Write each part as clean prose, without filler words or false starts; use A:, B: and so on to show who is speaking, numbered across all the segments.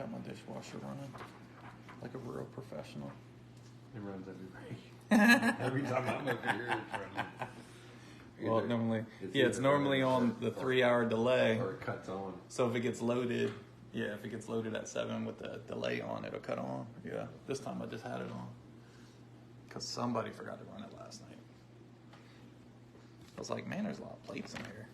A: got my dishwasher running like a real professional.
B: It runs every break. Every time I'm over here, it's running.
A: Well, normally, it's normally on the 3-hour delay.
B: Or it cuts on.
A: So if it gets loaded, if it gets loaded at 7 with the delay on, it'll cut on. Yeah, this time I just had it on because somebody forgot to run it last night. I was like, man, there's a lot of plates in here.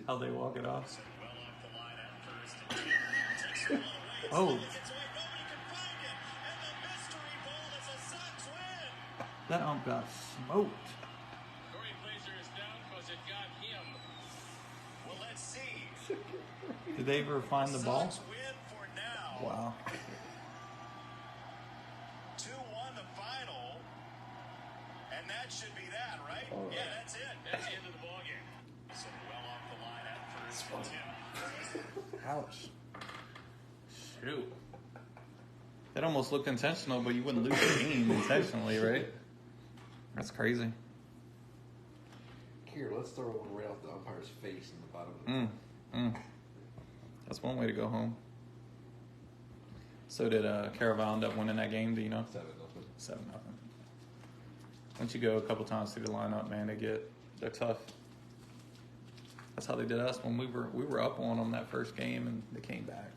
A: How they walk it off. Oh. That ump got smoked. Did they ever find the ball? Wow.
C: 2-1 the final. And that should be that, right? Oh. Yeah, that's it. That's the end of the ball game. So well off the line at first.
A: Ouch. Shoot. That almost looked intentional, but you wouldn't lose the game intentionally, right? That's crazy.
B: Here, let's throw one right off the umpire's face in the bottom of the
A: That's one way to go home. So did Caraval end up winning that game? Do you know?
B: 7-0.
A: 7-0. Once you go a couple times through the lineup, man, they're tough. That's how they did us when we were up on them that first game, and they came back.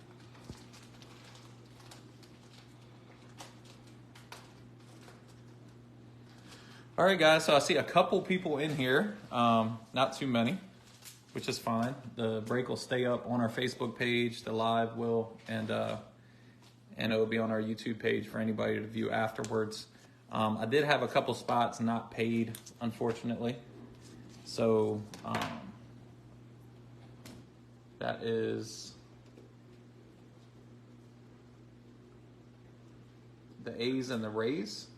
A: All right, guys. So I see a couple people in here, not too many, which is fine. The break will stay up on our Facebook page. The live will, and it will be on our YouTube page for anybody to view afterwards. I did have a couple spots not paid, unfortunately. So that is the A's and the Rays.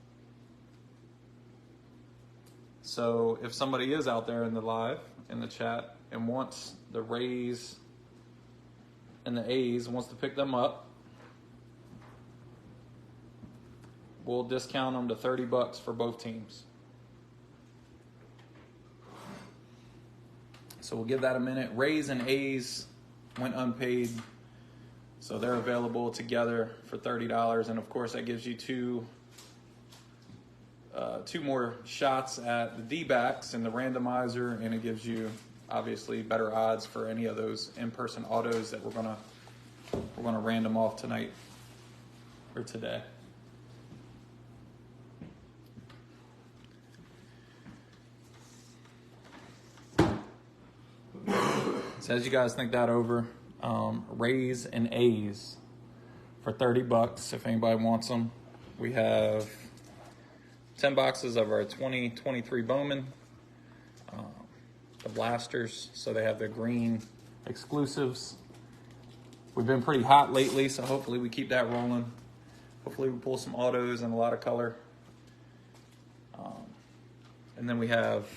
A: So if somebody is out there in the live, in the chat, and wants the Rays and the A's, wants to pick them up, we'll discount them to $30 for both teams. So we'll give that a minute. Rays and A's went unpaid, so they're available together for $30. And of course, that gives you two more shots at the D-backs in the randomizer, and it gives you obviously better odds for any of those in-person autos that we're gonna random off tonight or today. So as you guys think that over, Rays and A's for $30 if anybody wants them. We have 10 boxes of our 2023 Bowman, the blasters, so they have the green exclusives. We've been pretty hot lately, so hopefully we keep that rolling. Hopefully we pull some autos and a lot of color. And then we have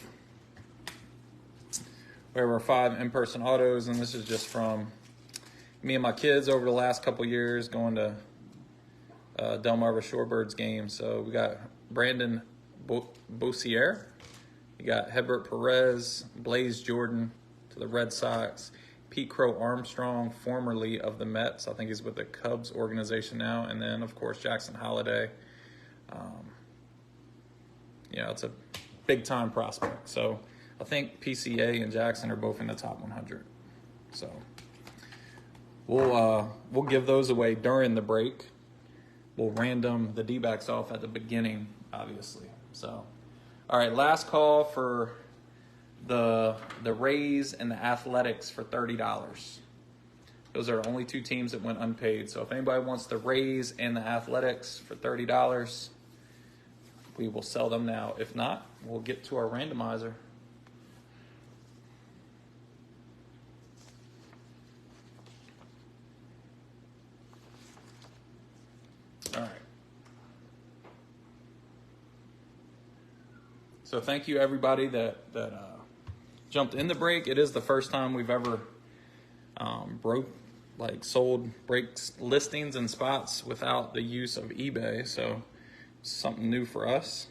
A: our 5 in-person autos, and this is just from me and my kids over the last couple years going to Delmarva Shorebirds games. So we got Brandon Bossier, you got Hebert Perez, Blaze Jordan to the Red Sox, Pete Crow Armstrong, formerly of the Mets. I think he's with the Cubs organization now. And then, of course, Jackson Holliday. It's a big-time prospect. So I think PCA and Jackson are both in the top 100. So we'll give those away during the break. We'll random the D-backs off at the beginning, obviously. So, all right, last call for the Rays and the Athletics for $30. Those are the only 2 teams that went unpaid. So if anybody wants the Rays and the Athletics for $30, we will sell them now. If not, we'll get to our randomizer. All right. So thank you everybody that jumped in the break. It is the first time we've ever sold breaks listings and spots without the use of eBay. So something new for us.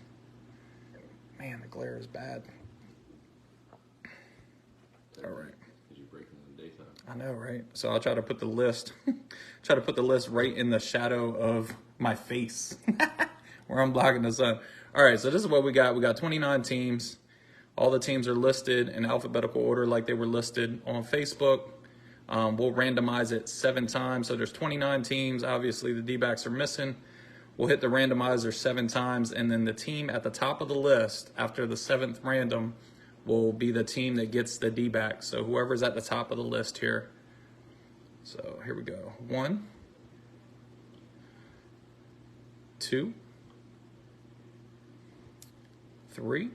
A: Man, the glare is bad. All right.
B: Did you break in the daytime?
A: I know, right? So I'll try to put the list, right in the shadow of my face where I'm blocking the sun. All right, so this is what we got. We got 29 teams. All the teams are listed in alphabetical order like they were listed on Facebook. We'll randomize it 7 times. So there's 29 teams. Obviously, the D-backs are missing. We'll hit the randomizer 7 times, and then the team at the top of the list after the 7th random will be the team that gets the D-backs. So whoever's at the top of the list here. So here we go. 1, 2, 3,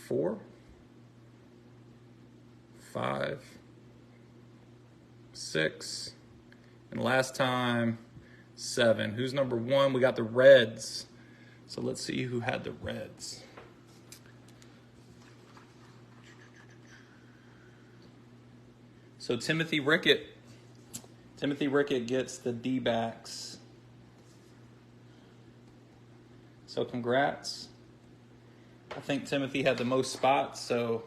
A: 4, 5, 6, and last time 7. Who's number 1? We got the Reds. So let's see who had the Reds. So Timothy Rickett gets the D-backs. So congrats. I think Timothy had the most spots, so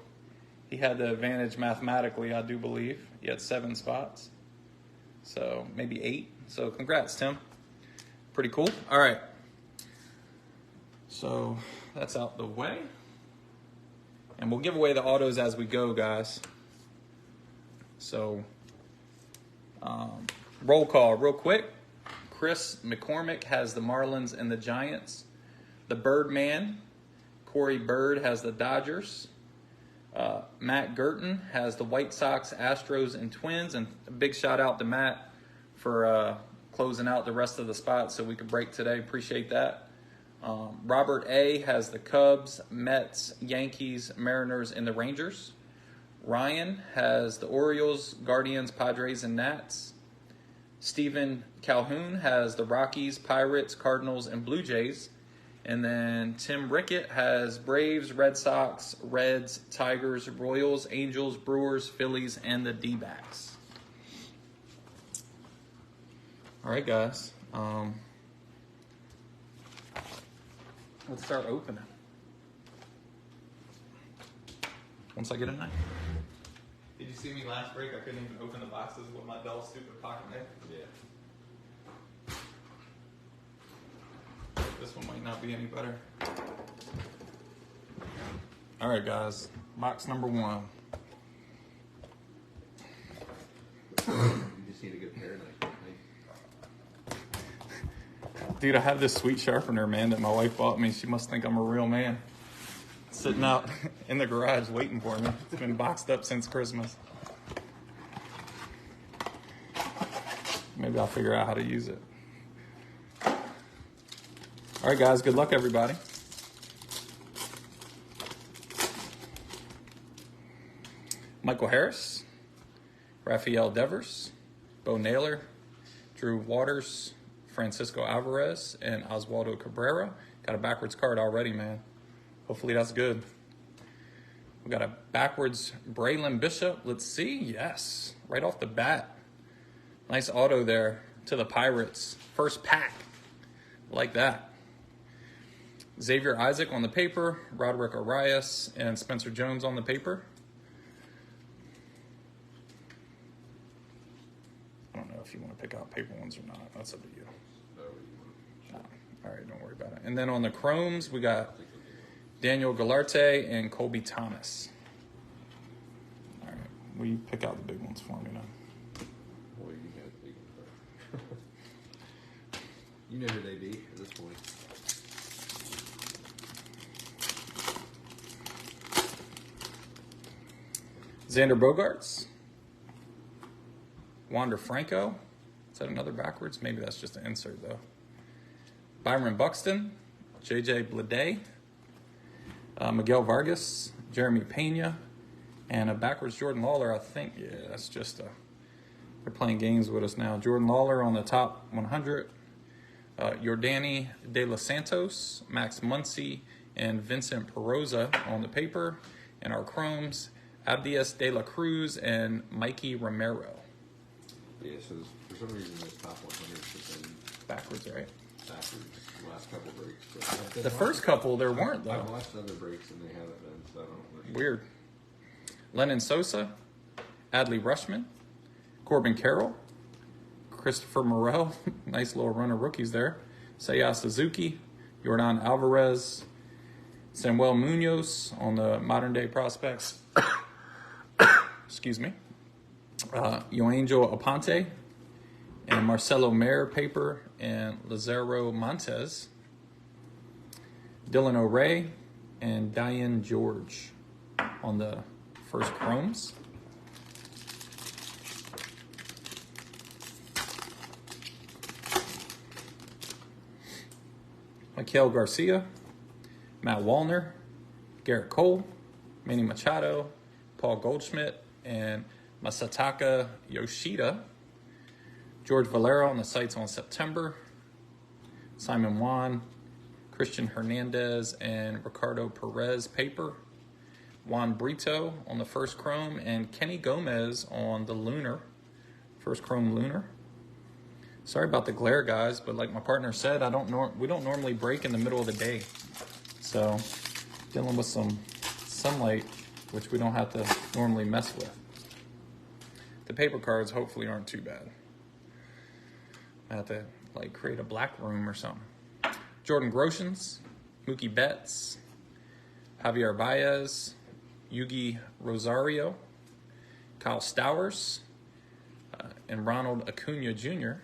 A: he had the advantage mathematically, I do believe. He had 7 spots. So maybe 8. So congrats, Tim. Pretty cool. All right. So that's out the way. And we'll give away the autos as we go, guys. So roll call real quick. Chris McCormick has the Marlins and the Giants. The Birdman, Corey Bird, has the Dodgers. Matt Gurton has the White Sox, Astros, and Twins. And a big shout out to Matt for closing out the rest of the spots so we could break today. Appreciate that. Robert A. has the Cubs, Mets, Yankees, Mariners, and the Rangers. Ryan has the Orioles, Guardians, Padres, and Nats. Stephen Calhoun has the Rockies, Pirates, Cardinals, and Blue Jays. And then Tim Rickett has Braves, Red Sox, Reds, Tigers, Royals, Angels, Brewers, Phillies, and the D-backs. All right, guys. Let's start opening. Once I get a knife. Did you see me last break? I couldn't even open the boxes with my dull, stupid pocket knife.
B: Yeah.
A: This one might not be any better. All right, guys. Box number 1.
B: You just need a good pair knife.
A: Dude, I have this sweet sharpener, man, that my wife bought me. She must think I'm a real man. Sitting out in the garage waiting for me. It's been boxed up since Christmas. Maybe I'll figure out how to use it. All right, guys. Good luck, everybody. Michael Harris, Rafael Devers, Bo Naylor, Drew Waters, Francisco Alvarez, and Oswaldo Cabrera. Got a backwards card already, man. Hopefully that's good. We got a backwards Braylon Bishop. Let's see. Yes. Right off the bat. Nice auto there to the Pirates. First pack. Like that. Xavier Isaac on the paper. Roderick Arias and Spencer Jones on the paper. I don't know if you want to pick out paper ones or not. That's up to you. All right, don't worry about it. And then on the chromes, we got Daniel Galarte and Colby Thomas. All right, will you pick out the big ones for me now?
B: Boy, you got a big one. You know who they be at this point.
A: Xander Bogaerts. Wander Franco. Is that another backwards? Maybe that's just an insert, though. Byron Buxton. J.J. Bleday. Miguel Vargas. Jeremy Pena. And a backwards Jordan Lawler, I think. Yeah, that's just a... They're playing games with us now. Jordan Lawler on the top 100. Yordani De Los Santos, Max Muncy, and Vincent Peroza on the paper. And our chromes, Abdias De La Cruz and Mikey Romero.
B: Yeah, so for some reason this top 100 has been
A: Backwards, right?
B: backwards the last couple breaks. But
A: The first couple, there weren't,
B: I've
A: though.
B: watched other breaks and they haven't been, so I don't understand.
A: Weird. Lennon Sosa, Adley Rushman, Corbin Carroll, Christopher Morel, nice little run of rookies there, Seiya Suzuki, Yordan Alvarez, Samuel Munoz on the modern day prospects. Excuse me. Yoangel Aponte and Marcelo Mayer paper and Lazaro Montes, Dylan O'Ray and Diane George on the first chromes. Miguel Garcia, Matt Wallner, Garrett Cole, Manny Machado, Paul Goldschmidt, and Masataka Yoshida. George Valero on the sites on September. Simon Juan, Christian Hernandez, and Ricardo Perez paper. Juan Brito on the first chrome, and Kenny Gomez on the lunar. First chrome lunar. Sorry about the glare, guys, but like my partner said, we don't normally break in the middle of the day. So, dealing with some sunlight, which we don't have to normally mess with. The paper cards hopefully aren't too bad. I have to like create a black room or something. Jordan Groshans, Mookie Betts, Javier Baez, Yugi Rosario, Kyle Stowers, and Ronald Acuna Jr.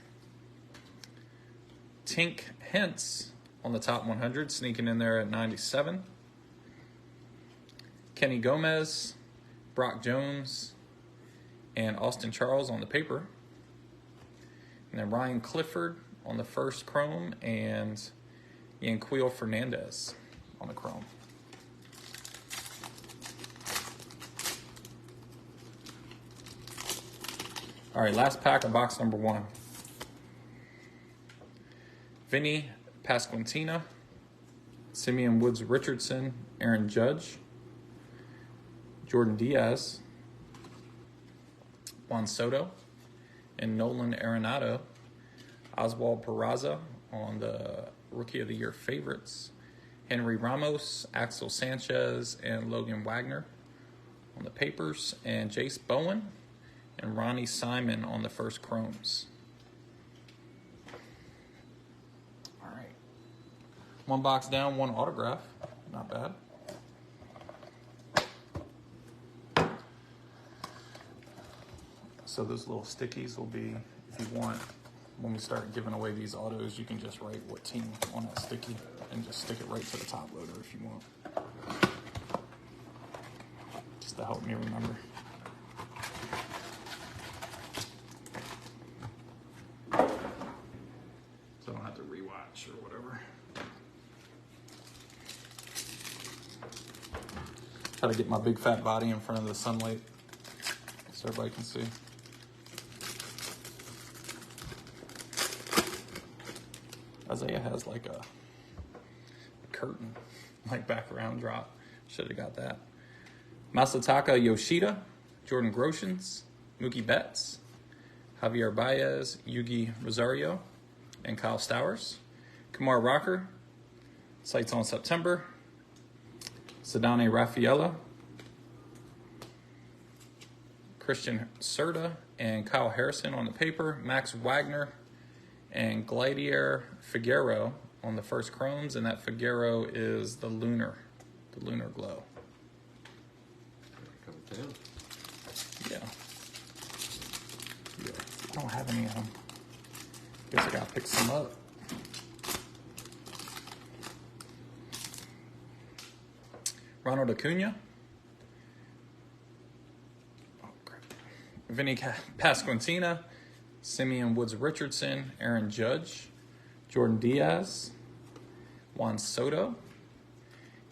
A: Tink Hentz on the top 100, sneaking in there at 97. Kenny Gomez, Brock Jones, and Austin Charles on the paper. And then Ryan Clifford on the first chrome, and Yanquiel Fernandez on the chrome. All right, last pack of box number 1. Vinny Pasquantino, Simeon Woods Richardson, Aaron Judge, Jordan Diaz, Juan Soto, and Nolan Arenado. Oswald Peraza on the Rookie of the Year favorites. Henry Ramos, Axel Sanchez, and Logan Wagner on the papers. And Jace Bowen and Ronnie Simon on the first chromes. All right. 1 box down, 1 autograph. Not bad. So those little stickies will be, if you want, when we start giving away these autos, you can just write what team on that sticky and just stick it right to the top loader if you want. Just to help me remember. So I don't have to rewatch or whatever. Try to get my big fat body in front of the sunlight so everybody can see. Isaiah has like a curtain, like background drop. Should have got that. Masataka Yoshida, Jordan Groshans, Mookie Betts, Javier Baez, Yugi Rosario, and Kyle Stowers. Kumar Rocker, sites on September. Sedane Rafaela, Christian Serta, and Kyle Harrison on the paper. Max Wagner and Gladier Figueroa on the first chromes, and that Figueroa is the lunar glow.
B: Comes down.
A: Yeah. I don't have any of them. Guess I gotta pick some up. Ronald Acuna. Oh, crap. Vinny Pasquantino. Simeon Woods Richardson, Aaron Judge, Jordan Diaz, Juan Soto,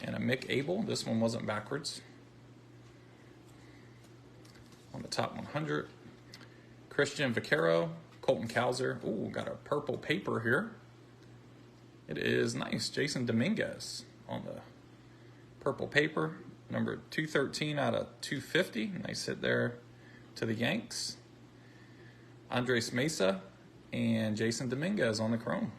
A: and a Mick Abel. This one wasn't backwards. On the top 100, Christian Vaquero, Colton Cowser. Ooh, got a purple paper here. It is nice. Jason Dominguez on the purple paper. Number 213 out of 250. Nice hit there to the Yanks. Andres Mesa and Jason Dominguez on the chrome.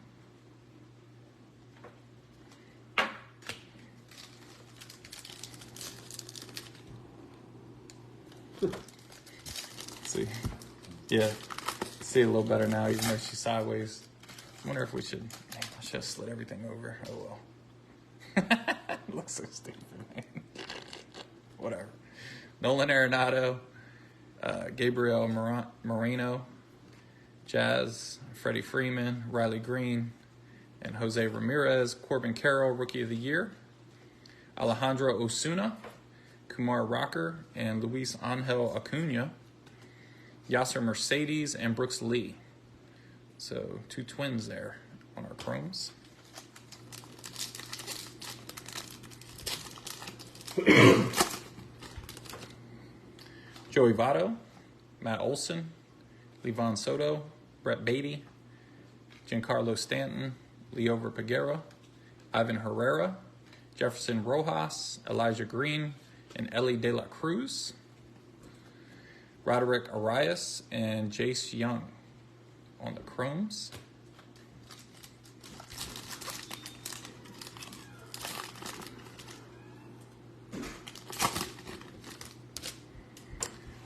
A: See, yeah, see a little better now, even though she's sideways. I wonder if we should. Man, I should have slid everything over. Oh well. It looks so stupid, man. Whatever. Nolan Arenado, Gabriel Moreno, Jazz, Freddie Freeman, Riley Green, and Jose Ramirez. Corbin Carroll, Rookie of the Year. Alejandro Osuna, Kumar Rocker, and Luis Angel Acuna. Yasser Mercedes and Brooks Lee. So 2 twins there on our chromes. Joey Votto, Matt Olson, Levon Soto, Brett Beatty, Giancarlo Stanton, Leover Peguero, Ivan Herrera, Jefferson Rojas, Elijah Green, and Ellie De La Cruz. Roderick Arias and Jace Young on the chromes.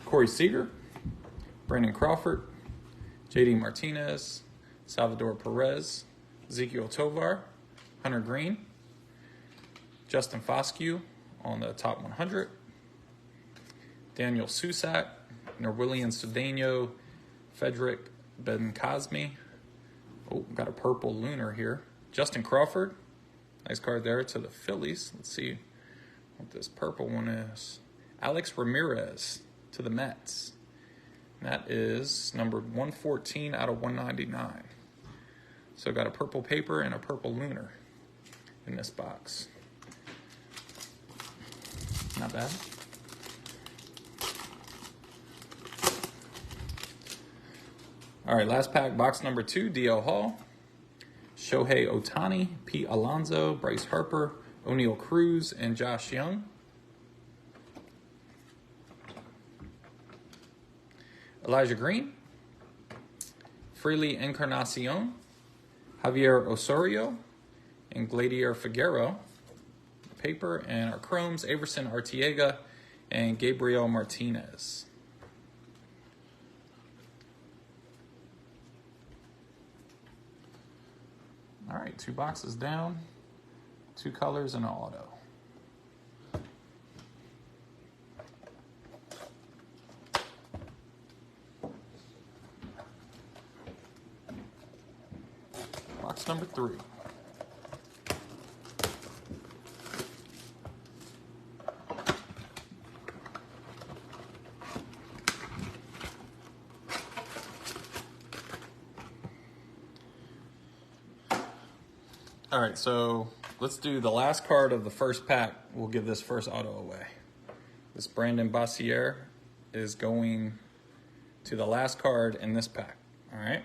A: Corey Seager, Brandon Crawford, J.D. Martinez, Salvador Perez, Ezekiel Tovar, Hunter Green, Justin Foscue on the top 100, Daniel Susak, Norwillian Cedeno, Frederick Bencosme. Oh, got a purple lunar here. Justin Crawford, nice card there to the Phillies. Let's see what this purple one is. Alex Ramirez to the Mets. And that is numbered 114 out of 199. So got a purple paper and a purple lunar in this box. Not bad. All right, last pack, box number 2, DL Hall. Shohei Ohtani, Pete Alonso, Bryce Harper, O'Neal Cruz, and Josh Young. Elijah Green, Freely Encarnacion, Javier Osorio, and Gladier Figueroa. Paper and our chromes, Averson Artiega and Gabriel Martinez. All right, 2 boxes down, 2 colors and an auto. Box number 3. All right, so let's do the last card of the first pack. We'll give this first auto away. This Brandon Bossier is going to the last card in this pack. All right.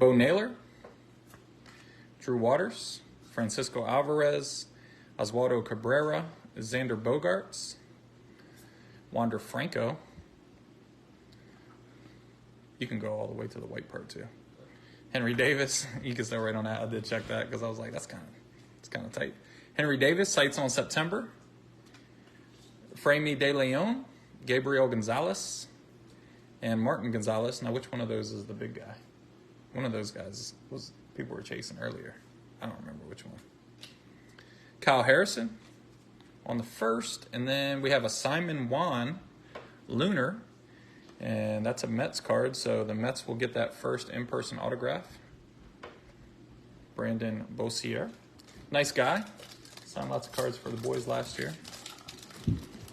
A: Bo Naylor, Drew Waters, Francisco Alvarez, Oswaldo Cabrera, Xander Bogaerts, Wander Franco. You can go all the way to the white part too. Henry Davis, you can start right on that. I did check that because I was like, it's kind of tight. Henry Davis, sights on September. Framey De Leon, Gabriel Gonzalez, and Martin Gonzalez. Now, which one of those is the big guy? One of those guys was people were chasing earlier. I don't remember which one. Kyle Harrison on the first, and then we have a Simon Juan Lunar. And that's a Mets card, so the Mets will get that first in-person autograph. Brandon Bossier. Nice guy. Signed lots of cards for the boys last year.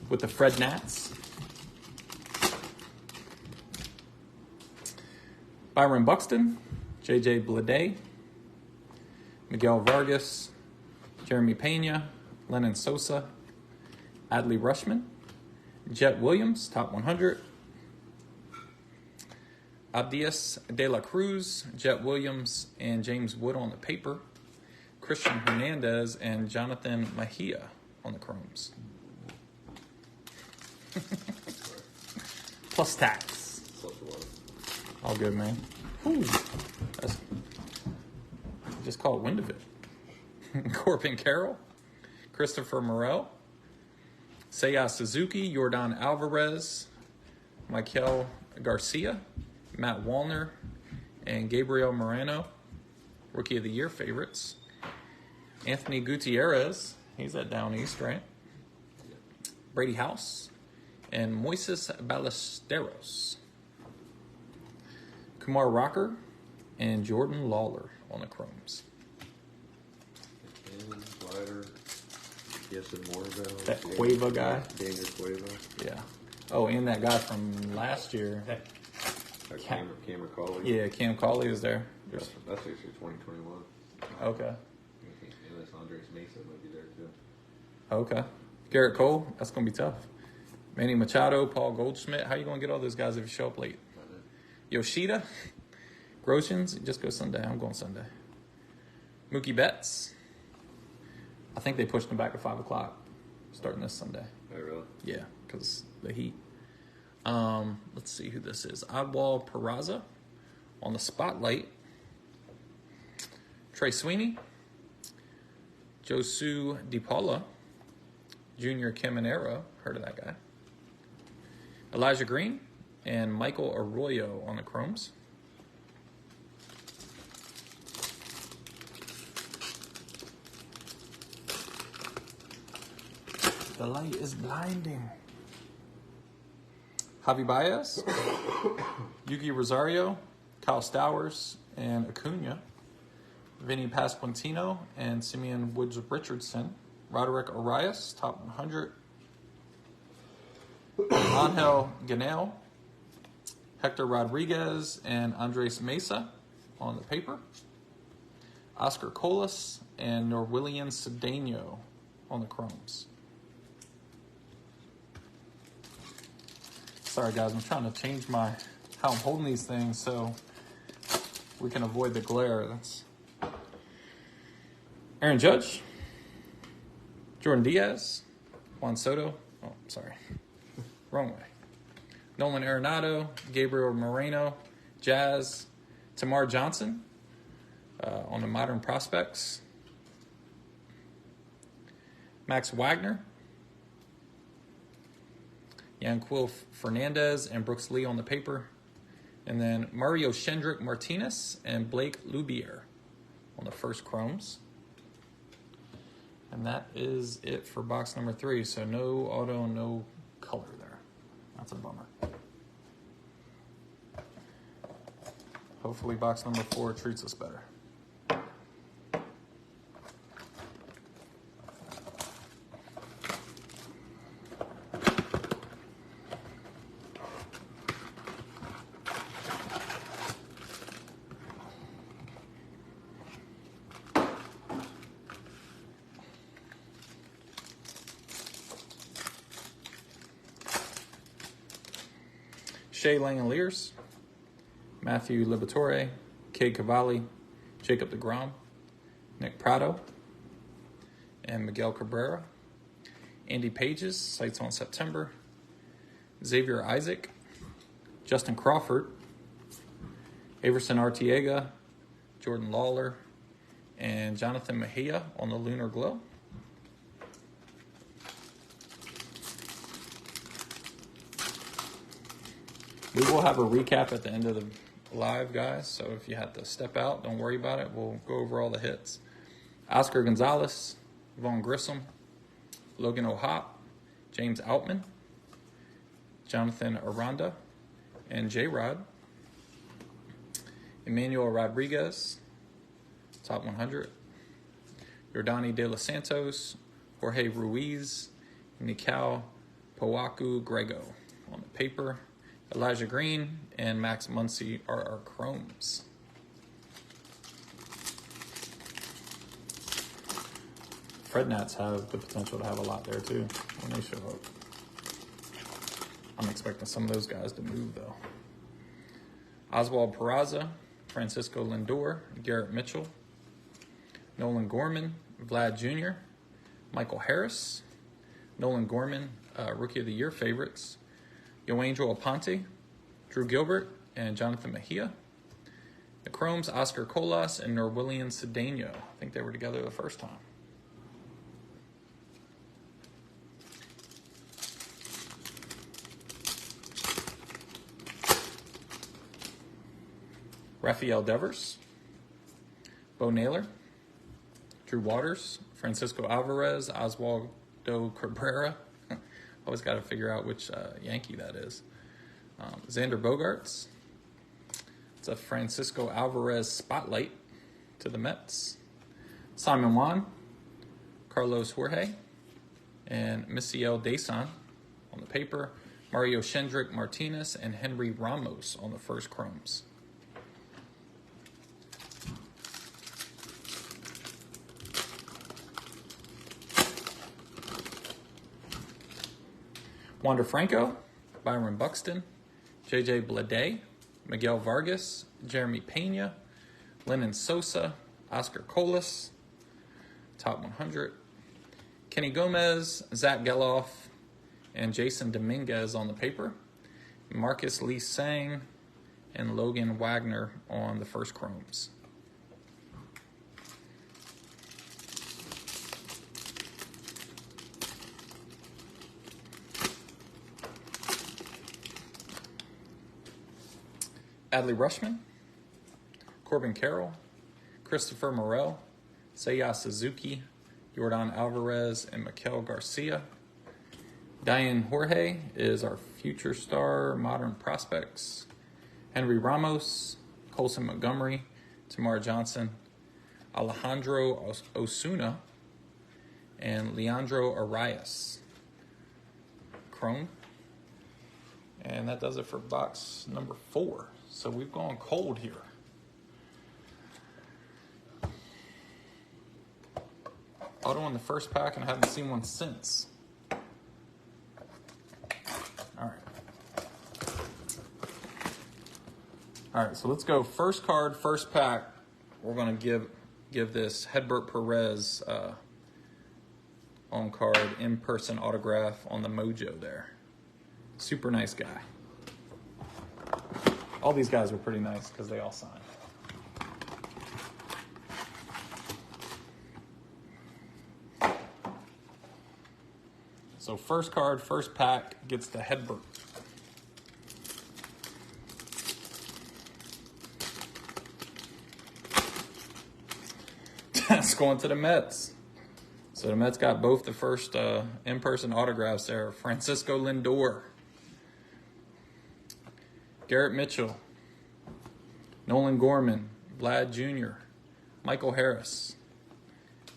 A: With the Fred Nats. Byron Buxton. J.J. Bleday. Miguel Vargas. Jeremy Pena. Lennon Sosa. Adley Rushman. Jet Williams, top 100. Abdias De La Cruz, Jet Williams, and James Wood on the paper. Christian Hernandez and Jonathan Mejia on the chromes. Plus tax.
B: Plus one.
A: All good, man. Ooh, that's just call it wind of it. Corbin Carroll, Christopher Morel, Seiya Suzuki, Jordan Alvarez, Michael Garcia, Matt Wallner, and Gabriel Moreno, Rookie of the Year favorites. Anthony Gutierrez, he's at Down East, right? Brady House, and Moises Ballesteros. Kumar Rocker, and Jordan Lawler on the chromes.
B: And Slider. Yes, and more about
A: That Cueva guy.
B: Daniel Cueva.
A: Yeah. Oh, and that guy from last year.
B: Cameron Colley.
A: Yeah, Cam Colley is there.
B: That's actually 2021.
A: Okay.
B: Unless Andres Mesa might be there too.
A: Okay. Garrett Cole, that's going to be tough. Manny Machado, Paul Goldschmidt. How you going to get all those guys if you show up late? Yoshida, Groshans, just go Sunday. I'm going Sunday. Mookie Betts. I think they pushed him back to 5 o'clock starting this Sunday.
B: Oh, really?
A: Yeah, because the heat. Let's see who this is. Oddwall Peraza on the spotlight. Trey Sweeney. Josu DiPaula. Junior Caminero. Heard of that guy. Elijah Green. And Michael Arroyo on the chromes. The light is blinding. Javi Baez, Yuki Rosario, Kyle Stowers, and Acuna. Vinny Pasquantino and Simeon Woods Richardson. Roderick Arias, top 100. Angel Ganel, Hector Rodriguez, and Andres Mesa on the paper. Oscar Colas and Norwillian Cedeno on the chromes. Sorry guys, I'm trying to change how I'm holding these things so we can avoid the glare. That's Aaron Judge, Jordan Diaz, Juan Soto. Oh, sorry. Wrong way. Nolan Arenado, Gabriel Moreno, Jazz, Tamar Johnson on the Modern Prospects. Max Wagner, Yanquil Fernandez, and Brooks Lee on the paper. And then Mario Shendrick Martinez and Blake Lubier on the first chromes. And that is it for box number 3. So no auto, no color there. That's a bummer. Hopefully box number 4 treats us better. Shea Langoliers, Matthew Liberatore, Cade Cavalli, Jacob deGrom, Nick Prado, and Miguel Cabrera. Andy Pages, sites on September. Xavier Isaac, Justin Crawford, Averson Artiega, Jordan Lawler, and Jonathan Mejia on the Lunar Glow. We will have a recap at the end of the live, guys. So if you had to step out, don't worry about it. We'll go over all the hits. Oscar Gonzalez, Vaughn Grissom, Logan O'Hoppe, James Outman, Jonathan Aranda, and J-Rod. Emmanuel Rodriguez, top 100. Yordani De Los Santos, Jorge Ruiz, Nikao Powaku Grego on the paper. Elijah Green and Max Muncy are our chromes. Fred Nats have the potential to have a lot there too when they show up. I'm expecting some of those guys to move though. Oswald Peraza, Francisco Lindor, Garrett Mitchell, Nolan Gorman, Vlad Jr., Michael Harris, Nolan Gorman, Rookie of the Year favorites, Yoangel Aponte, Drew Gilbert, and Jonathan Mejia. The Chromes, Oscar Colas and Norwillian Cedeno. I think they were together the first time. Rafael Devers, Bo Naylor, Drew Waters, Francisco Alvarez, Oswaldo Cabrera. Always got to figure out which Yankee that is. Xander Bogaerts. It's a Francisco Alvarez spotlight to the Mets. Simon Juan, Carlos Jorge, and Misiel Desan on the paper. Mario Shendrick Martinez and Henry Ramos on the first Chromes. Wander Franco, Byron Buxton, J.J. Bleday, Miguel Vargas, Jeremy Pena, Lennon Sosa, Oscar Colas, top 100. Kenny Gomez, Zach Geloff, and Jason Dominguez on the paper. Marcus Lee Sang and Logan Wagner on the first Chromes. Adley Rutschman, Corbin Carroll, Christopher Morel, Seiya Suzuki, Jordan Alvarez, and Miguel Garcia. Diane Jorge is our future star modern prospects. Henry Ramos, Colson Montgomery, Tamar Johnson, Alejandro Osuna, and Leandro Arias. Chrome. And that does it for box number 4. So we've gone cold here. Auto in the first pack, and I haven't seen one since. All right, so let's go first card, first pack. We're going to give this Hedbert Perez on card in-person autograph on the Mojo there. Super nice guy. All these guys were pretty nice because they all signed. So first card, first pack gets the Hedbert. That's going to the Mets. So the Mets got both the first in-person autographs there. Francisco Lindor, Garrett Mitchell, Nolan Gorman, Vlad Jr., Michael Harris,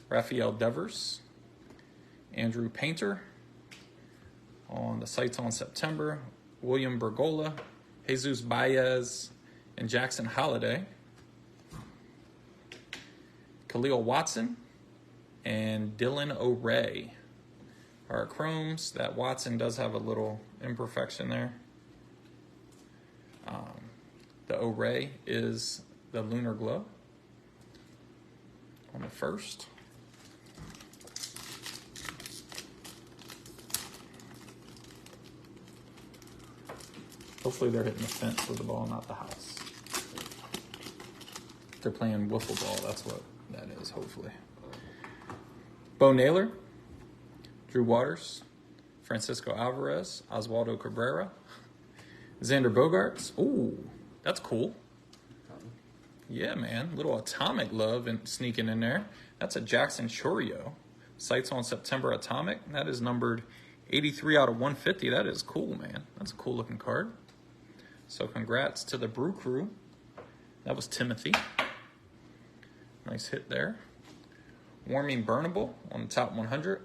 A: Rafael Devers, Andrew Painter. On the sites on September, William Bergola, Jesus Baez, and Jackson Holliday. Khalil Watson and Dylan O'Ray are Chromes. That Watson does have a little imperfection there. The O'Ray is the Lunar Glow on the first. Hopefully they're hitting the fence with the ball, not the house. They're playing wiffle ball, that's what that is, hopefully. Bo Naylor, Drew Waters, Francisco Alvarez, Oswaldo Cabrera, Xander Bogaerts. Ooh, that's cool. Yeah, man. Little atomic love and sneaking in there. That's a Jackson Chorio. Sights on September Atomic. That is numbered 83 out of 150. That is cool, man. That's a cool looking card. So congrats to the Brew Crew. That was Timothy. Nice hit there. Warming Burnable on the top 100.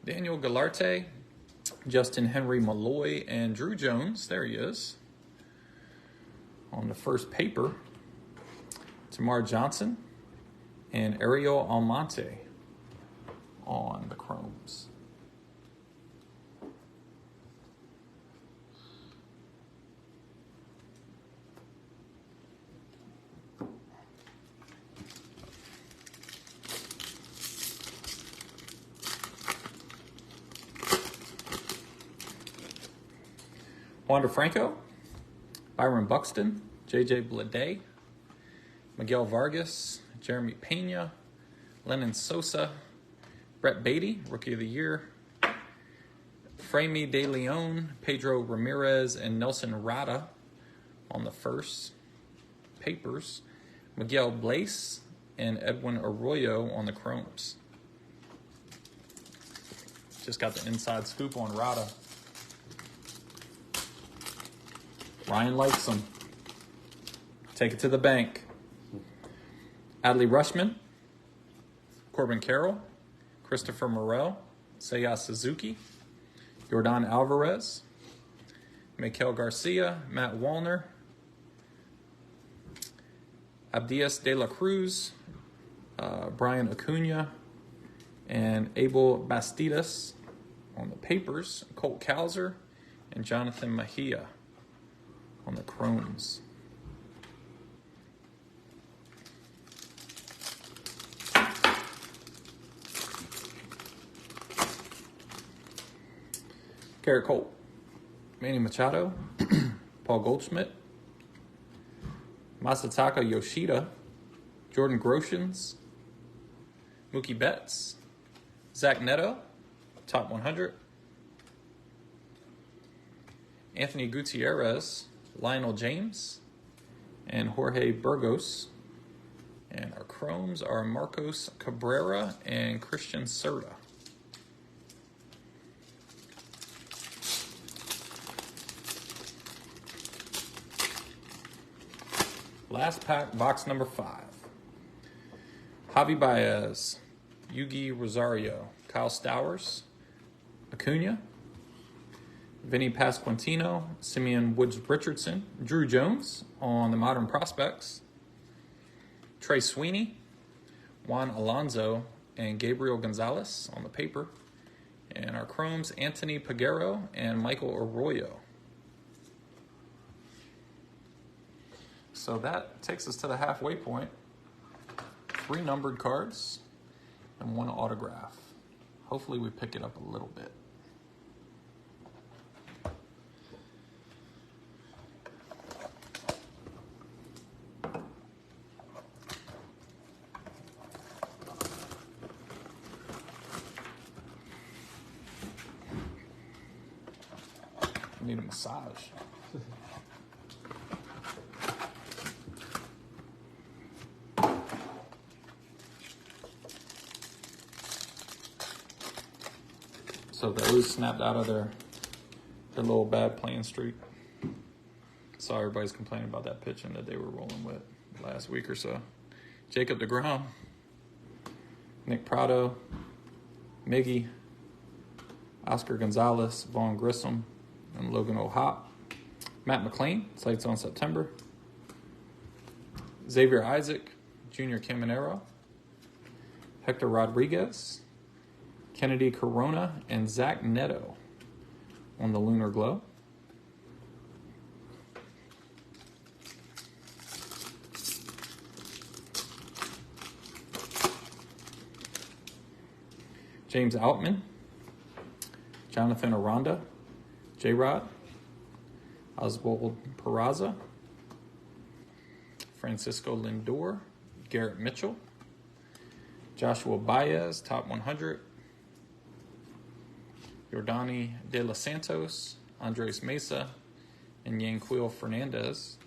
A: Daniel Galarte, Justin Henry Malloy, and Drew Jones. There he is. On the first paper, Tamar Johnson and Ariel Almonte on the Chromes. Wander Franco, Byron Buxton, J.J. Bleday, Miguel Vargas, Jeremy Pena, Lennon Sosa, Brett Beatty, Rookie of the Year, Framey De Leon, Pedro Ramirez, and Nelson Rada on the first. Papers, Miguel Blaise, and Edwin Arroyo on the chromes. Just got the inside scoop on Rada. Ryan likes him. Take it to the bank. Adley Rushman, Corbin Carroll, Christopher Morel, Seiya Suzuki, Yordan Alvarez, Mikel Garcia, Matt Wallner, Abdias De La Cruz, Brian Acuna, and Abel Bastidas on the papers, Colt Calzer, and Jonathan Mejia on the chromes. Garrett Cole, Manny Machado, Paul Goldschmidt, Masataka Yoshida, Jordan Groshans, Mookie Betts, Zach Neto, top 100, Anthony Gutierrez, Lionel James, and Jorge Burgos. And our chromes are Marcos Cabrera and Christian Serta. Last pack, box number 5. Javi Baez, Yugi Rosario, Kyle Stowers, Acuna, Vinny Pasquantino, Simeon Woods Richardson, Drew Jones on the Modern Prospects, Trey Sweeney, Juan Alonso, and Gabriel Gonzalez on the paper. And our chromes, Anthony Peguero and Michael Arroyo. So that takes us to the halfway point. 3 numbered cards and 1 autograph. Hopefully we pick it up a little bit. I need a massage. So those snapped out of their little bad playing streak. Saw everybody's complaining about that pitching that they were rolling with last week or so. Jacob deGrom, Nick Prado, Miggy, Oscar Gonzalez, Vaughn Grissom, and Logan O'Hop. Matt McLean, sights on September. Xavier Isaac, Junior Caminero, Hector Rodriguez, Kennedy Corona, and Zach Neto on the Lunar Glow. James Outman, Jonathan Aranda, J-Rod, Oswald Peraza, Francisco Lindor, Garrett Mitchell, Joshua Baez, top 100, Yordani De Los Santos, Andres Mesa, and Yanquiel Fernandez,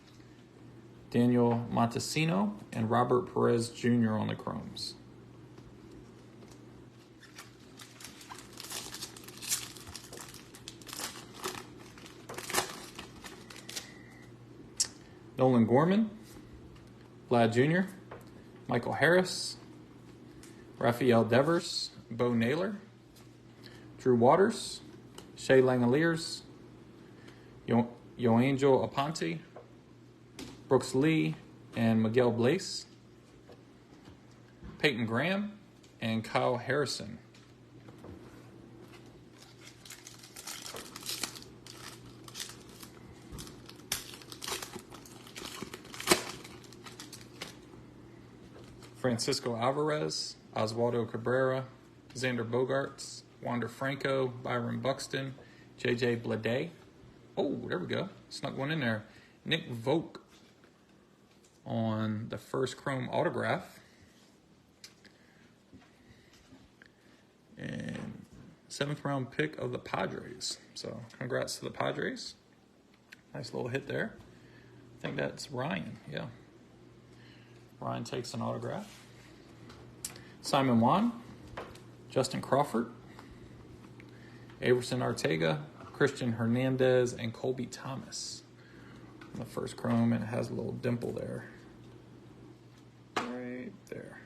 A: Daniel Montesino, and Robert Perez Jr. on the chromes. Nolan Gorman, Vlad Jr., Michael Harris, Rafael Devers, Bo Naylor, Drew Waters, Shea Langoliers, Yoangel Aponte, Brooks Lee, and Miguel Blaise, Peyton Graham, and Kyle Harrison. Francisco Alvarez, Oswaldo Cabrera, Xander Bogaerts, Wander Franco, Byron Buxton, J.J. Bleday, Oh, there we go. Snuck one in there. Nick Vogt on the first chrome autograph. And 7th round pick of the Padres. So congrats to the Padres. Nice little hit there. I think that's Ryan. Yeah. Ryan takes an autograph. Simon Wan, Justin Crawford, Averson Arteaga, Christian Hernandez, and Colby Thomas. On the first chrome, and it has a little dimple there. Right there.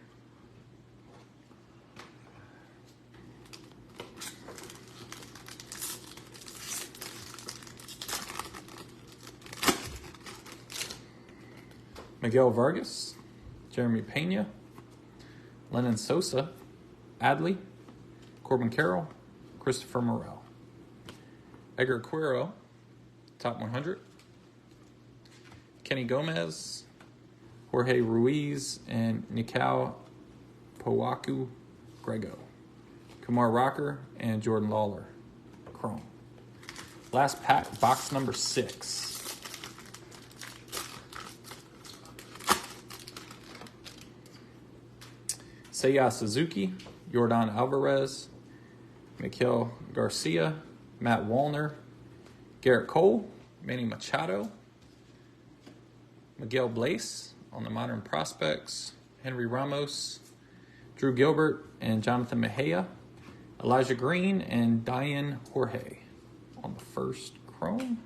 A: Miguel Vargas, Jeremy Pena, Lennon Sosa, Adley, Corbin Carroll, Christopher Morel. Edgar Quero, top 100. Kenny Gomez, Jorge Ruiz, and Nikau Powaku Grego. Kumar Rocker, and Jordan Lawler, chrome. Last pack, box number 6. Seiya Suzuki, Jordan Alvarez, Miguel Garcia, Matt Wallner, Garrett Cole, Manny Machado, Miguel Blaise on the Modern Prospects, Henry Ramos, Drew Gilbert, and Jonathan Mejia, Elijah Green, and Diane Jorge on the first chrome.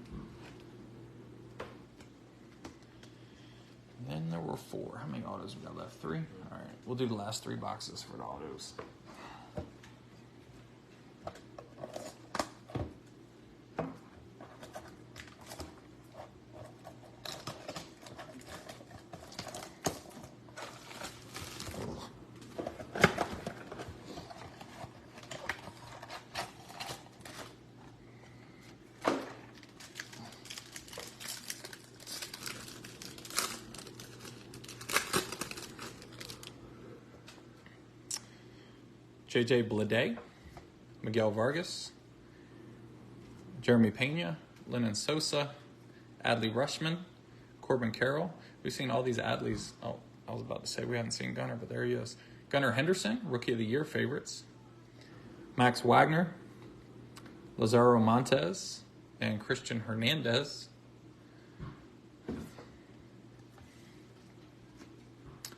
A: And then there were 4. How many autos we got left? 3? All right, we'll do the last 3 boxes for the autos. JJ Bleday, Miguel Vargas, Jeremy Pena, Lennon Sosa, Adley Rushman, Corbin Carroll. We've seen all these Adleys. Oh, I was about to say we haven't seen Gunnar, but there he is. Gunnar Henderson, Rookie of the Year favorites. Max Wagner, Lazaro Montes, and Christian Hernandez.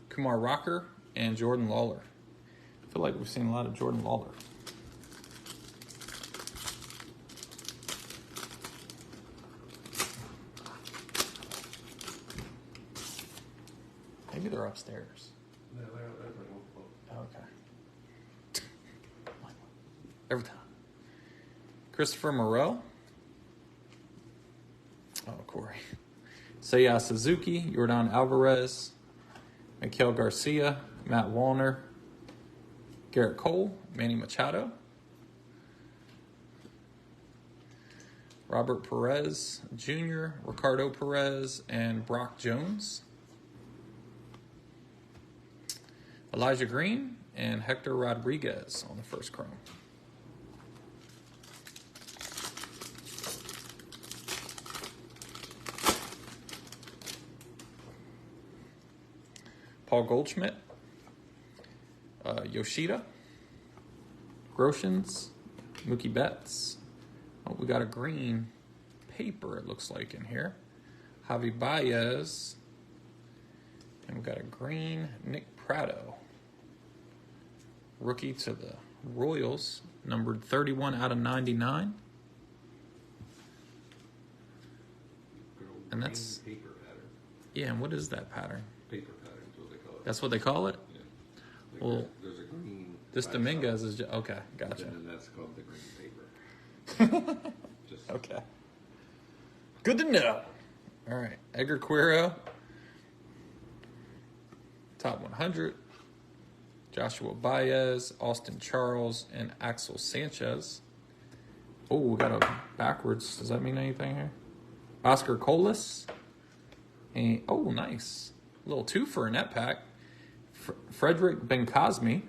A: Kumar Rocker, and Jordan Lawler. I feel like we've seen a lot of Jordan Lawler. Maybe they're upstairs.
B: No, they're
A: Okay. Every time. Christopher Morel. Oh, Corey. Seiya Suzuki, Jordan Alvarez, Miguel Garcia, Matt Wallner, Garrett Cole, Manny Machado, Robert Perez Jr., Ricardo Perez, and Brock Jones. Elijah Green and Hector Rodriguez on the first chrome. Paul Goldschmidt, Yoshida, Groshans, Mookie Betts. Oh, we got a green paper, it looks like, in here. Javi Baez. And we got a green Nick Prado. Rookie to the Royals, numbered 31 out of 99. And that's
B: paper pattern.
A: Yeah, and what is that pattern?
B: Paper pattern is what they call it.
A: That's what they call it?
B: Yeah. Like
A: Well,
B: there's a green.
A: This Dominguez is just, okay, gotcha.
B: And then that's called the green paper. Just
A: Okay. Good to know. All right. Edgar Quero, top 100. Joshua Baez, Austin Charles, and Axel Sanchez. Oh, we got a backwards. Does that mean anything here? Oscar Colas. And, oh, nice. A little twofer in that pack. Frederick Bencosme.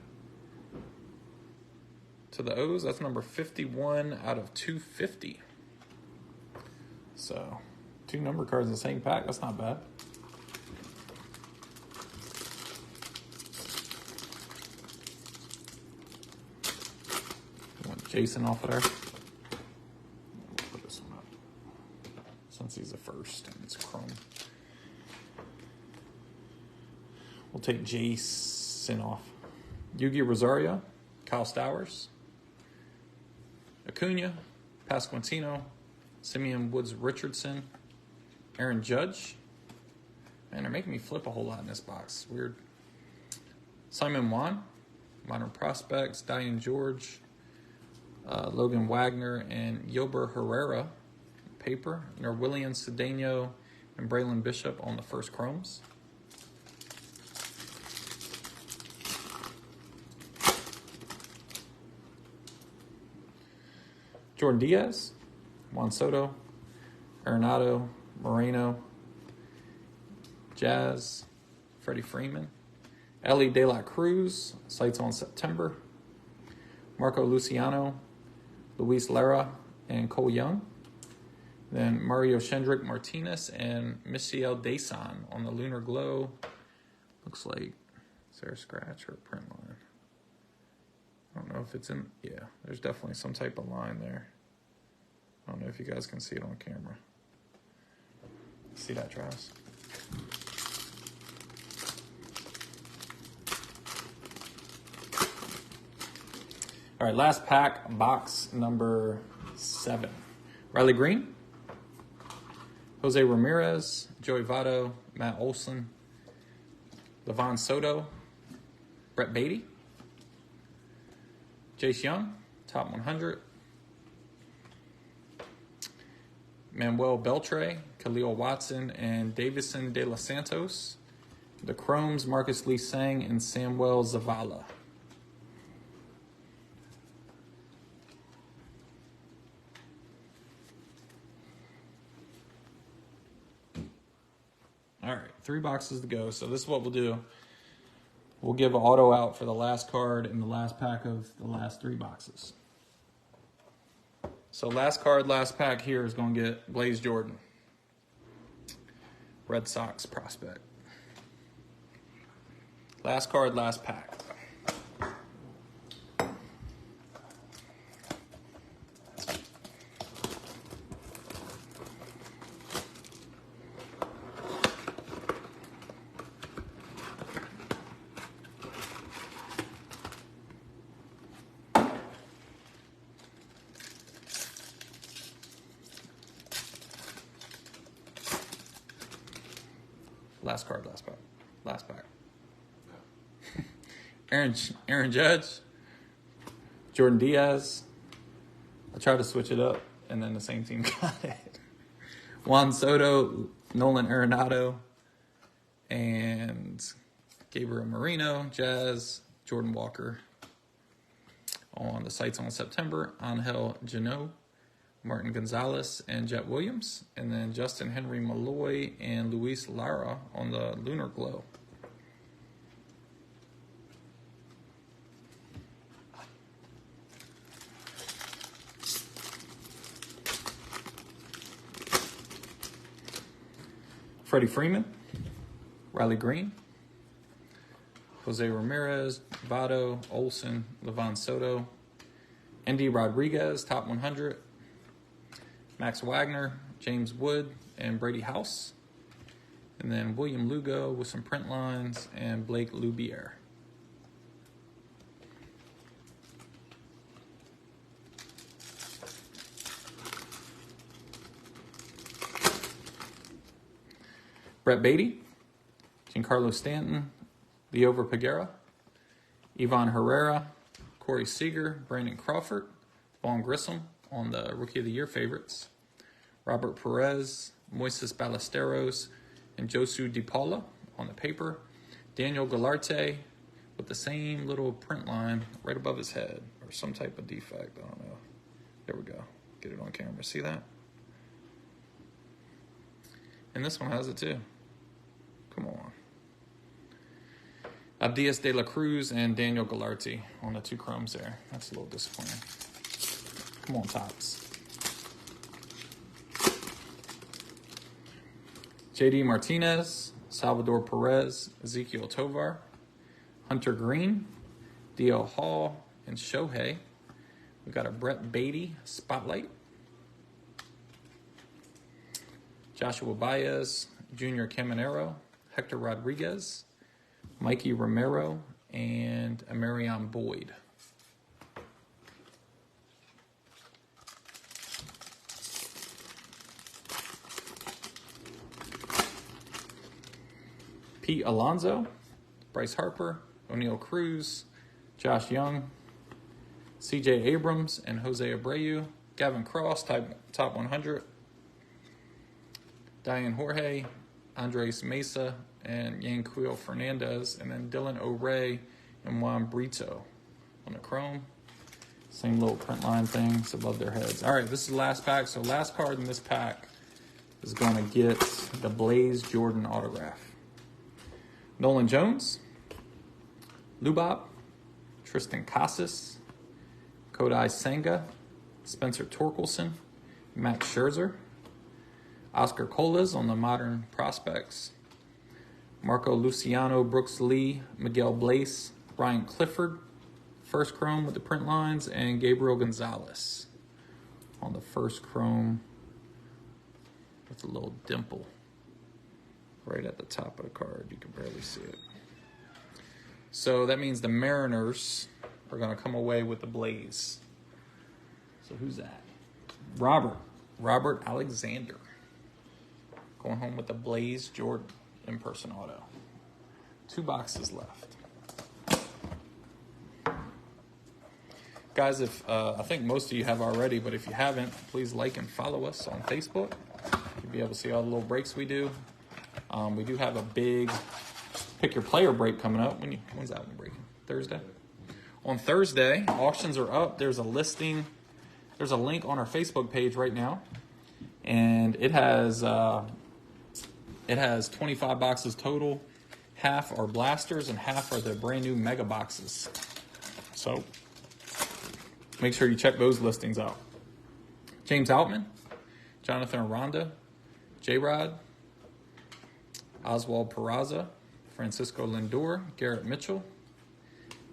A: To the O's, that's number 51 out of 250. So 2 number cards in the same pack. That's not bad. Want Jason off of there. We'll put this one up since he's the first and it's chrome. We'll take Jason off. Yugi Rosario, Kyle Stowers, Acuna, Pasquantino, Simeon Woods Richardson, Aaron Judge. Man, they're making me flip a whole lot in this box. Weird. Simon Juan, Modern Prospects, Diane George, Logan Wagner, and Yober Herrera. Paper. William Cedeno and Braylon Bishop on the first chromes. Jordan Diaz, Juan Soto, Arenado, Moreno, Jazz, Freddie Freeman, Ellie De La Cruz, sights on September, Marco Luciano, Luis Lara, and Cole Young. Then Mario Shendrick Martinez and Michel Desan on the Lunar Glow. Looks like, is there a scratch or a print line? I don't know if it's in, yeah, there's definitely some type of line there. I don't know if you guys can see it on camera. See that, Travis? All right, last pack, box number 7. Riley Green, Jose Ramirez, Joey Votto, Matt Olson, Levon Soto, Brett Beatty, Jace Young, top 100, Manuel Beltre, Khalil Watson, and Davison De Los Santos. The Chromes, Marcus Lee Sang, and Samuel Zavala. All right, 3 boxes to go. So this is what we'll do. We'll give an auto out for the last card in the last pack of the last 3 boxes. So last card, last pack here is going to get Blaze Jordan. Red Sox prospect. Last card, last pack. Last card, last pack. Last pack. Aaron Judge, Jordan Diaz. I tried to switch it up, and then the same team got it. Juan Soto, Nolan Arenado, and Gabriel Moreno, Jazz, Jordan Walker. On the sites on September, Angel Geno, Martin Gonzalez, and Jet Williams. And then Justin Henry Malloy and Luis Lara on the Lunar Glow. Freddie Freeman, Riley Green, Jose Ramirez, Votto, Olson, Levon Soto, Andy Rodriguez, top 100, Max Wagner, James Wood, and Brady House. And then William Lugo with some print lines, and Blake Lubier. Brett Beatty, Giancarlo Stanton, Liover Peguera, Ivan Herrera, Corey Seager, Brandon Crawford, Vaughn Grissom on the Rookie of the Year favorites, Robert Perez, Moises Ballesteros, and Josu DiPaula on the paper, Daniel Galarte with the same little print line right above his head, or some type of defect, I don't know. There we go. Get it on camera. See that? And this one has it too. Come on. Abdias De La Cruz and Daniel Galarte on the 2 chromes there. That's a little disappointing. Come on, Tops. JD Martinez, Salvador Perez, Ezekiel Tovar, Hunter Green, DL Hall, and Shohei. We got a Brett Beatty spotlight. Joshua Baez, Junior Caminero, Hector Rodriguez, Mikey Romero, and Amarion Boyd. Pete Alonso, Bryce Harper, O'Neal Cruz, Josh Young, CJ Abrams, and Jose Abreu. Gavin Cross, top 100. Diane Jorge, Andres Mesa, and Yanquiel Fernandez. And then Dylan O'Ray and Juan Brito on the chrome. Same little print line things above their heads. All right, this is the last pack. So last card in this pack is going to get the Blaze Jordan autograph. Nolan Jones, Lubop, Tristan Casas, Kodai Senga, Spencer Torkelson, Max Scherzer, Oscar Colas on the Modern Prospects, Marco Luciano, Brooks Lee, Miguel Blaze, Brian Clifford, first chrome with the print lines, and Gabriel Gonzalez on the first chrome with a little dimple right at the top of the card. You can barely see it. So that means the Mariners are going to come away with the Blaze. So who's that? Robert Alexander. Going home with the Blaze Jordan in-person auto. 2 boxes left. Guys, if I think most of you have already, but if you haven't, please like and follow us on Facebook. You'll be able to see all the little breaks we do. We do have a big Pick Your Player break coming up. When's that one breaking? Thursday? On Thursday, auctions are up. There's a listing. There's a link on our Facebook page right now. And it has 25 boxes total. Half are blasters and half are the brand new mega boxes. So make sure you check those listings out. James Outman, Jonathan Aranda, J-Rod, Oswald Peraza, Francisco Lindor, Garrett Mitchell,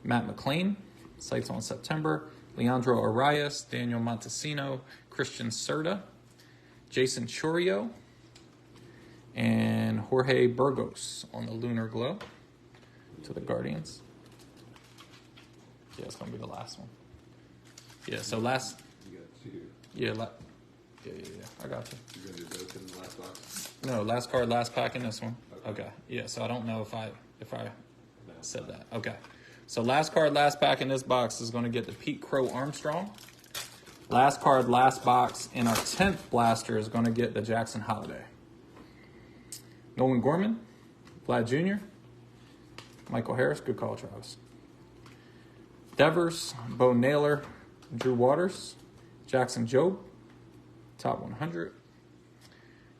A: Matt McLean, sites on September, Leandro Arias, Daniel Montesino, Christian Serta, Jason Churio, and Jorge Burgos on the Lunar Glow to the Guardians. Yeah, it's going to be the last one. Yeah, so last...
B: You got 2.
A: Yeah, I got you.
B: You're going to do both in the last box?
A: No, last card, last pack in this one. Okay. Yeah, so I don't know if I said that. Okay. So last card, last pack in this box is going to get the Pete Crow Armstrong. Last card, last box in our 10th blaster is going to get the Jackson Holiday. Nolan Gorman, Vlad Jr., Michael Harris, good call, Travis. Devers, Bo Naylor, Drew Waters, Jackson Jobe, top 100.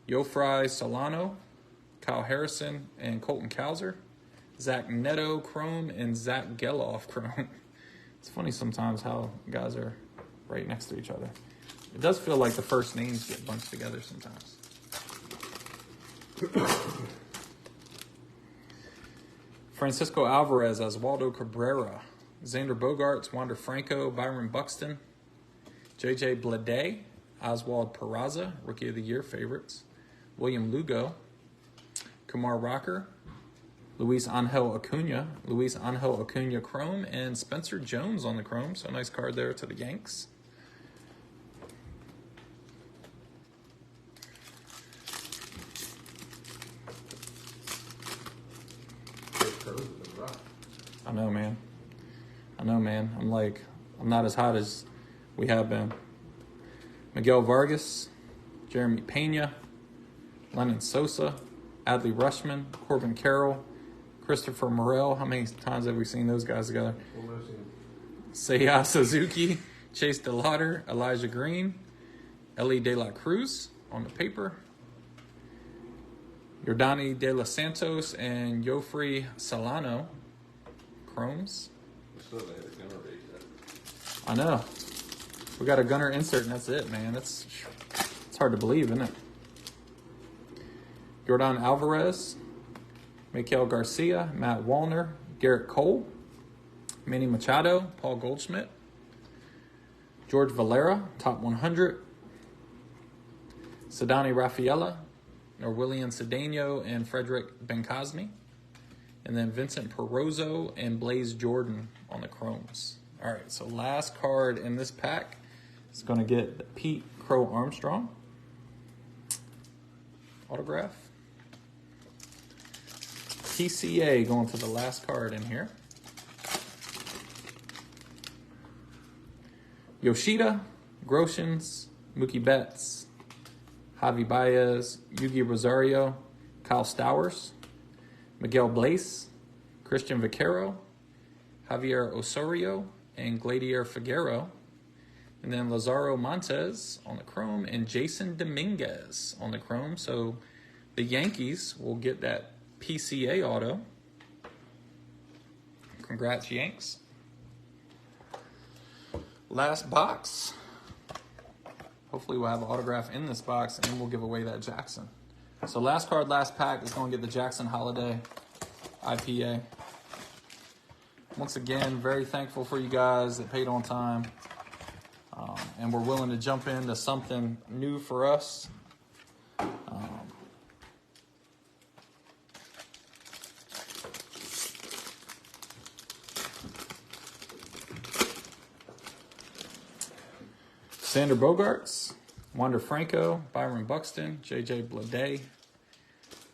A: Yofrai Solano, Kyle Harrison, and Colton Cowser. Zach Neto Chrome and Zach Geloff Chrome. It's funny sometimes how guys are right next to each other. It does feel like the first names get bunched together sometimes. Francisco Alvarez, Oswaldo Cabrera, Xander Bogaerts, Wander Franco, Byron Buxton, JJ Bleday, Oswald Peraza, Rookie of the Year favorites, William Lugo, Kumar Rocker, Luis Angel Acuna Chrome, and Spencer Jones on the Chrome. So nice card there to the Yanks. I know, man. I'm not as hot as we have been. Miguel Vargas, Jeremy Pena, Lennon Sosa, Adley Rutschman, Corbin Carroll, Christopher Morel. How many times have we seen those guys together? Seiya Suzuki, Chase DeLauder, Elijah Green, Ellie De La Cruz on the paper, Yordani De Los Santos, and Yofri Solano chromes. I know. We got a Gunner insert, and that's it, man. It's hard to believe, isn't it? Yordan Alvarez, Miguel Garcia, Matt Wallner, Garrett Cole, Manny Machado, Paul Goldschmidt, George Valera, top 100, Ceddanne Rafaela, Norwillian Cedeno, and Frederick Bencosme. And then Vincent Perozzo and Blaze Jordan on the chromes. All right, so last card in this pack is going to get Pete Crow Armstrong autograph. PCA going to the last card in here. Yoshida, Groshans, Mookie Betts, Javi Baez, Yugi Rosario, Kyle Stowers, Miguel Blaze, Christian Vaquero, Javier Osorio, and Gladier Figueroa. And then Lazaro Montes on the chrome and Jason Dominguez on the chrome. So the Yankees will get that PCA auto. Congrats, Yanks. Last box. Hopefully we'll have an autograph in this box, and then we'll give away that Jackson. So last card, last pack is going to get the Jackson Holiday IPA. Once again, very thankful for you guys that paid on time. And we're willing to jump into something new for us. Sander Bogarts, Wander Franco, Byron Buxton, J.J. Bleday,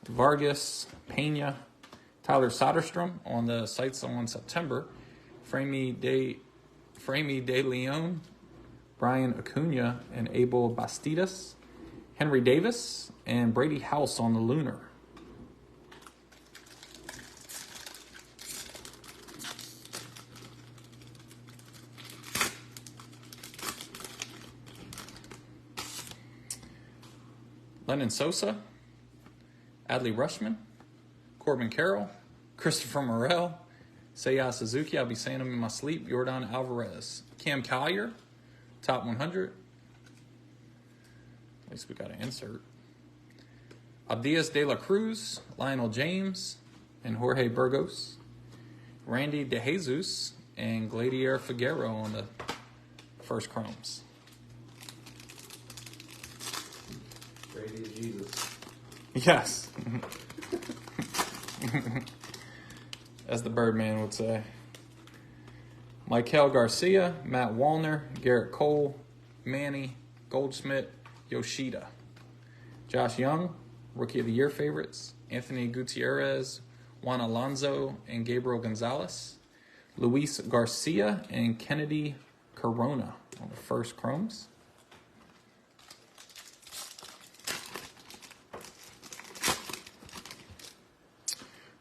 A: Vargas, Pena, Tyler Soderstrom on the sites on September, Framey De Leon, Brian Acuna, and Abel Bastidas, Henry Davis, and Brady House on the Lunar. Lennon Sosa, Adley Rushman, Corbin Carroll, Christopher Morel, Seiya Suzuki, I'll be saying them in my sleep, Yordan Alvarez, Cam Collier, top 100. At least we got an insert. Abdias De La Cruz, Lionel James, and Jorge Burgos, Randy DeJesus, and Gladier Figueroa on the first chromes.
B: Brady is Jesus.
A: Yes. As the Birdman would say. Miguel Garcia, Matt Wallner, Garrett Cole, Manny, Goldschmidt, Yoshida. Josh Young, Rookie of the Year favorites. Anthony Gutierrez, Juan Alonso, and Gabriel Gonzalez. Luis Garcia and Kennedy Corona on the first chromes.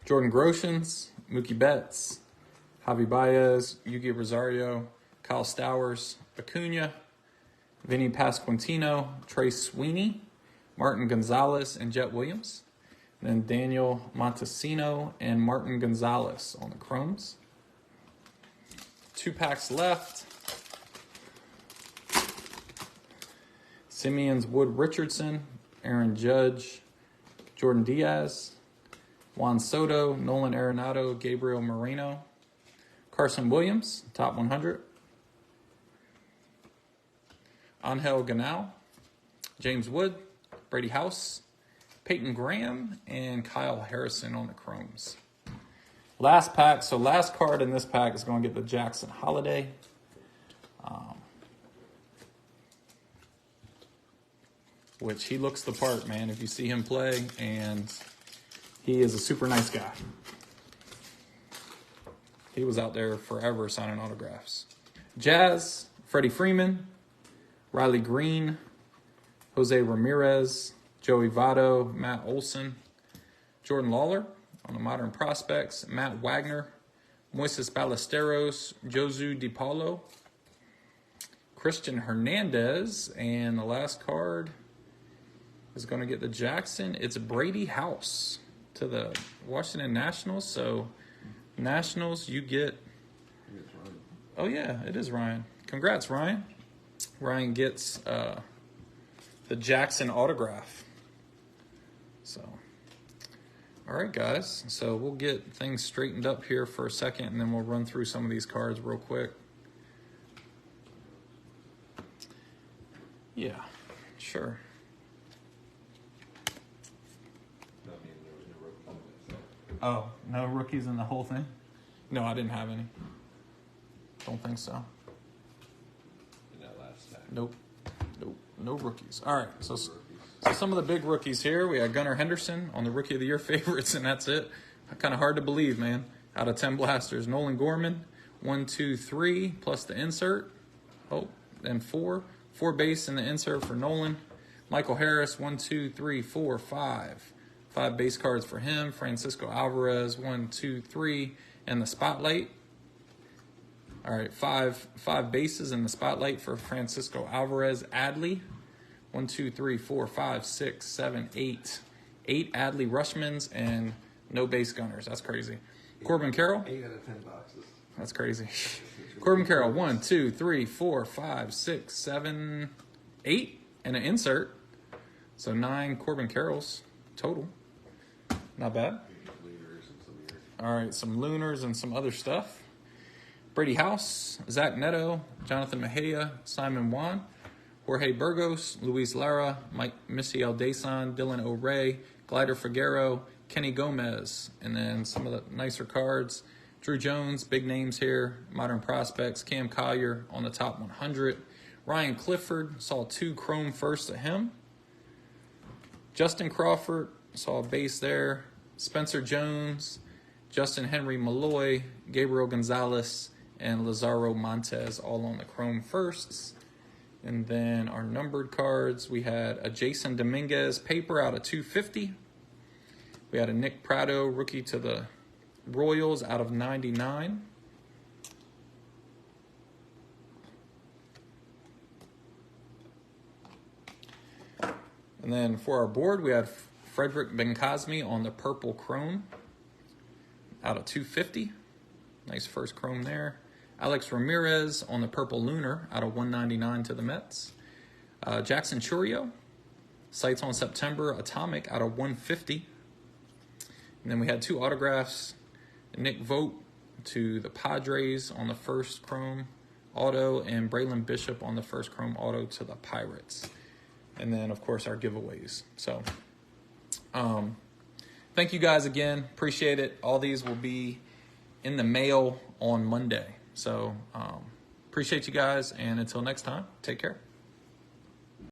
A: Jordan Groshans, Mookie Betts, Javi Baez, Yugi Rosario, Kyle Stowers, Acuna, Vinny Pasquantino, Trey Sweeney, Martin Gonzalez, and Jet Williams. And then Daniel Montesino and Martin Gonzalez on the chromes. 2 packs left. Simeon's Wood Richardson, Aaron Judge, Jordan Diaz, Juan Soto, Nolan Arenado, Gabriel Moreno, Carson Williams, top 100. Angel Ganal, James Wood, Brady House, Peyton Graham, and Kyle Harrison on the chromes. Last pack, so last card in this pack is going to get the Jackson Holiday. Which he looks the part, man, if you see him play, and he is a super nice guy. He was out there forever signing autographs. Jazz, Freddie Freeman, Riley Green, Jose Ramirez, Joey Votto, Matt Olson, Jordan Lawler on the Modern Prospects, Matt Wagner, Moises Ballesteros, Josu DiPaolo, Christian Hernandez, and the last card is going to get the Jackson. It's Brady House to the Washington Nationals. So Nationals, you get... Oh, yeah, it is Ryan. Congrats, Ryan. Ryan gets the Jackson autograph. So All right, guys. So we'll get things straightened up here for a second, and then we'll run through some of these cards real quick. Yeah, sure.
B: No, I mean, there was no rookie on it, so.
A: Oh, no rookies in the whole thing? No, I didn't have any. Don't think so.
B: In that last stack.
A: Nope. No rookies. All right, so
B: Rookies.
A: some of the big rookies here. We had Gunnar Henderson on the Rookie of the Year favorites, and that's it. Kind of hard to believe, man. Out of 10 blasters. Nolan Gorman, 1, 2, 3, plus the insert. Oh, and 4. 4 base in the insert for Nolan. Michael Harris, 1, 2, 3, 4, 5. 5 base cards for him. Francisco Alvarez, 1, 2, 3, and the spotlight. All right, five bases in the spotlight for Francisco Alvarez. Adley, 1, 2, 3, 4, 5, 6, 7, 8. 8 Adley Rushmans and no base gunners. That's crazy. Corbin Carroll.
B: 8 out of 10 boxes.
A: That's crazy. Corbin Carroll, 1, 2, 3, 4, 5, 6, 7, 8, and an insert. So 9 Corbin Carrolls total. Not bad.
B: Leaders and some of your.
A: All right, some Lunars and some other stuff. Brady House, Zach Neto, Jonathan Mejia, Simon Juan, Jorge Burgos, Luis Lara, Mike Misael Desan, Dylan O'Ray, Glider Figueroa, Kenny Gomez, and then some of the nicer cards. Drew Jones, big names here, Modern Prospects, Cam Collier on the top 100. Ryan Clifford, saw 2 chrome first to him. Justin Crawford, saw a base there. Spencer Jones, Justin Henry Malloy, Gabriel Gonzalez, and Lazaro Montes all on the chrome firsts. And then our numbered cards, we had a Jason Dominguez paper out of 250. We had a Nick Prado rookie to the Royals out of 99. And then for our board, we had Frederick Bencosme on the purple chrome out of 250. Nice first chrome there. Alex Ramirez on the purple lunar out of 199 to the Mets. Jackson Churio, sights on September atomic out of 150. And then we had 2 autographs. Nick Vogt to the Padres on the first chrome auto, and Braylon Bishop on the first chrome auto to the Pirates. And then, of course, our giveaways. So, thank you guys again. Appreciate it. All these will be in the mail on Monday. So, appreciate you guys. And until next time, take care.